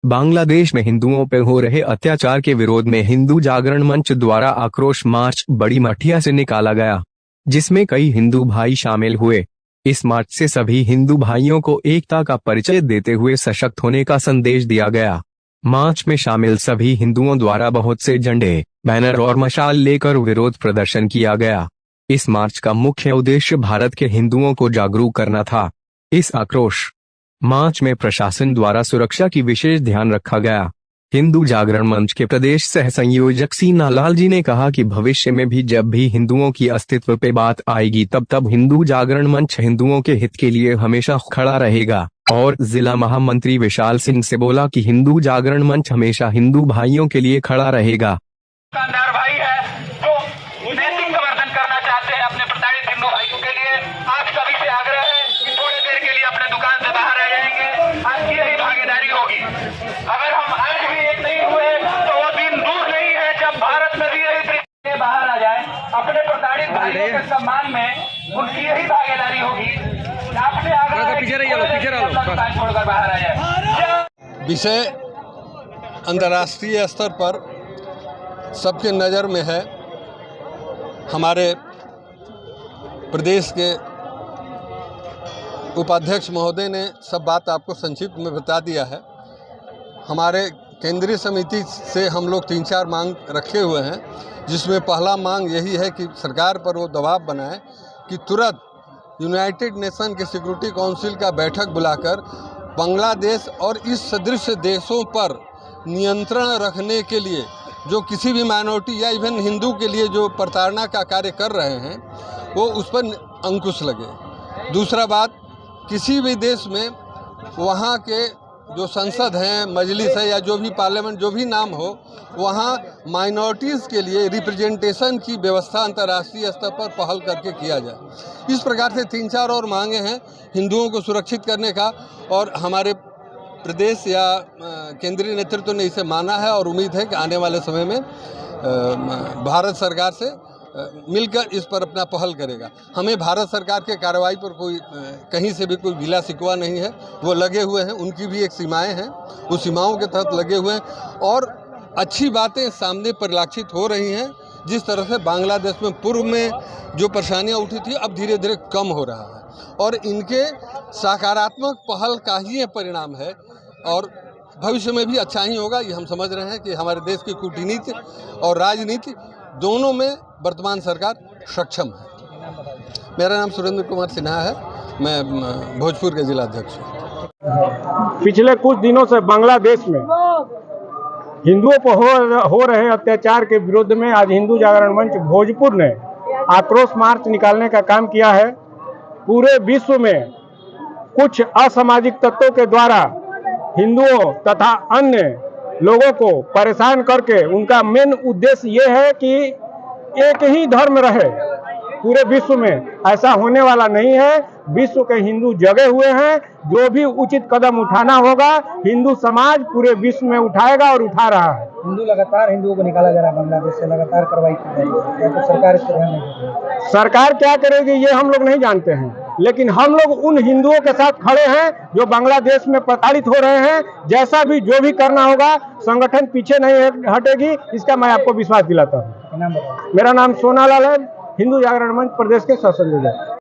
बांग्लादेश में हिंदुओं पर हो रहे अत्याचार के विरोध में हिंदू जागरण मंच द्वारा आक्रोश मार्च बड़ी मठिया से निकाला गया, जिसमें कई हिंदू भाई शामिल हुए। इस मार्च से सभी हिंदू भाइयों को एकता का परिचय देते हुए सशक्त होने का संदेश दिया गया। मार्च में शामिल सभी हिंदुओं द्वारा बहुत से झंडे, बैनर और मशाल लेकर विरोध प्रदर्शन किया गया। इस मार्च का मुख्य उद्देश्य भारत के हिंदुओं को जागरूक करना था। इस आक्रोश मार्च में प्रशासन द्वारा सुरक्षा की विशेष ध्यान रखा गया। हिंदू जागरण मंच के प्रदेश सह संयोजक सीना लाल जी ने कहा कि भविष्य में भी जब भी हिंदुओं की अस्तित्व पे बात आएगी तब हिंदू जागरण मंच हिंदुओं के हित के लिए हमेशा खड़ा रहेगा। और जिला महामंत्री विशाल सिंह से बोला कि हिंदू जागरण मंच हमेशा हिंदू भाइयों के लिए खड़ा रहेगा। भाई है जो नैतिक समर्थन करना चाहते हैं अपने प्रताड़ित हिंदू भाइयों के लिए, आप सभी से आग्रह है कि थोड़ी देर के लिए अपने दुकान से बाहर आ जाएंगे। आपकी यही भागीदारी होगी। अगर हम आज भी एक नहीं हुए तो वो दिन दूर नहीं है जब भारत में भी यही तरीके बाहर आ जाए। अपने प्रताड़ित भाइयों के सम्मान में उनकी यही भागीदारी होगी। आपने छोड़कर बाहर आ जाए। विषय अंतर्राष्ट्रीय स्तर पर सबके नज़र में है। हमारे प्रदेश के उपाध्यक्ष महोदय ने सब बात आपको संक्षिप्त में बता दिया है। हमारे केंद्रीय समिति से हम लोग 3-4 मांग रखे हुए हैं, जिसमें पहला मांग यही है कि सरकार पर वो दबाव बनाए कि तुरंत यूनाइटेड नेशन के सिक्योरिटी काउंसिल का बैठक बुलाकर बांग्लादेश और इस सदृश देशों पर नियंत्रण रखने के लिए जो किसी भी माइनॉरिटी या इवन हिंदू के लिए जो प्रताड़ना का कार्य कर रहे हैं वो उस पर अंकुश लगे। दूसरा बात, किसी भी देश में वहाँ के जो संसद हैं, मजलिस है या जो भी पार्लियामेंट जो भी नाम हो, वहाँ माइनॉरिटीज़ के लिए रिप्रेजेंटेशन की व्यवस्था अंतर्राष्ट्रीय स्तर पर पहल करके किया जाए। इस प्रकार से 3-4 और मांगे हैं हिंदुओं को सुरक्षित करने का, और हमारे प्रदेश या केंद्रीय नेतृत्व ने इसे माना है और उम्मीद है कि आने वाले समय में भारत सरकार से मिलकर इस पर अपना पहल करेगा। हमें भारत सरकार के कार्रवाई पर कोई कहीं से भी कोई गिला शिकवा नहीं है। वो लगे हुए हैं, उनकी भी एक सीमाएं हैं, उस सीमाओं के तहत लगे हुए हैं और अच्छी बातें सामने परिलक्षित हो रही हैं। जिस तरह से बांग्लादेश में पूर्व में जो परेशानियां उठी थी अब धीरे धीरे कम हो रहा है और इनके सकारात्मक पहल का ही परिणाम है और भविष्य में भी अच्छा ही होगा। ये हम समझ रहे हैं कि हमारे देश की कूटनीति और राजनीति दोनों में वर्तमान सरकार सक्षम है। मेरा नाम सुरेंद्र कुमार सिन्हा है, मैं भोजपुर के जिला अध्यक्ष हूँ। पिछले कुछ दिनों से बांग्लादेश में हिंदुओं पर हो रहे अत्याचार के विरोध में आज हिंदू जागरण मंच भोजपुर ने आक्रोश मार्च निकालने का काम किया है। पूरे विश्व में कुछ असामाजिक तत्वों के द्वारा हिंदुओं तथा अन्य लोगों को परेशान करके उनका मेन उद्देश्य ये है कि एक ही धर्म रहे पूरे विश्व में। ऐसा होने वाला नहीं है। विश्व के हिंदू जगे हुए हैं। जो भी उचित कदम उठाना होगा हिंदू समाज पूरे विश्व में उठाएगा और उठा रहा है। लगातार हिंदुओं को निकाला जा रहा है बांग्लादेश से, लगातार कार्रवाई की जा रही है, तो सरकार इस पर ध्यान नहीं दे रही है। सरकार क्या करेगी ये हम लोग नहीं जानते हैं, लेकिन हम लोग उन हिंदुओं के साथ खड़े हैं जो बांग्लादेश में प्रताड़ित हो रहे हैं। जैसा भी जो भी करना होगा संगठन पीछे नहीं हटेगी, इसका मैं आपको विश्वास दिलाता हूँ। मेरा नाम सोना लाल है, हिंदू जागरण मंच प्रदेश के सह संयोजक।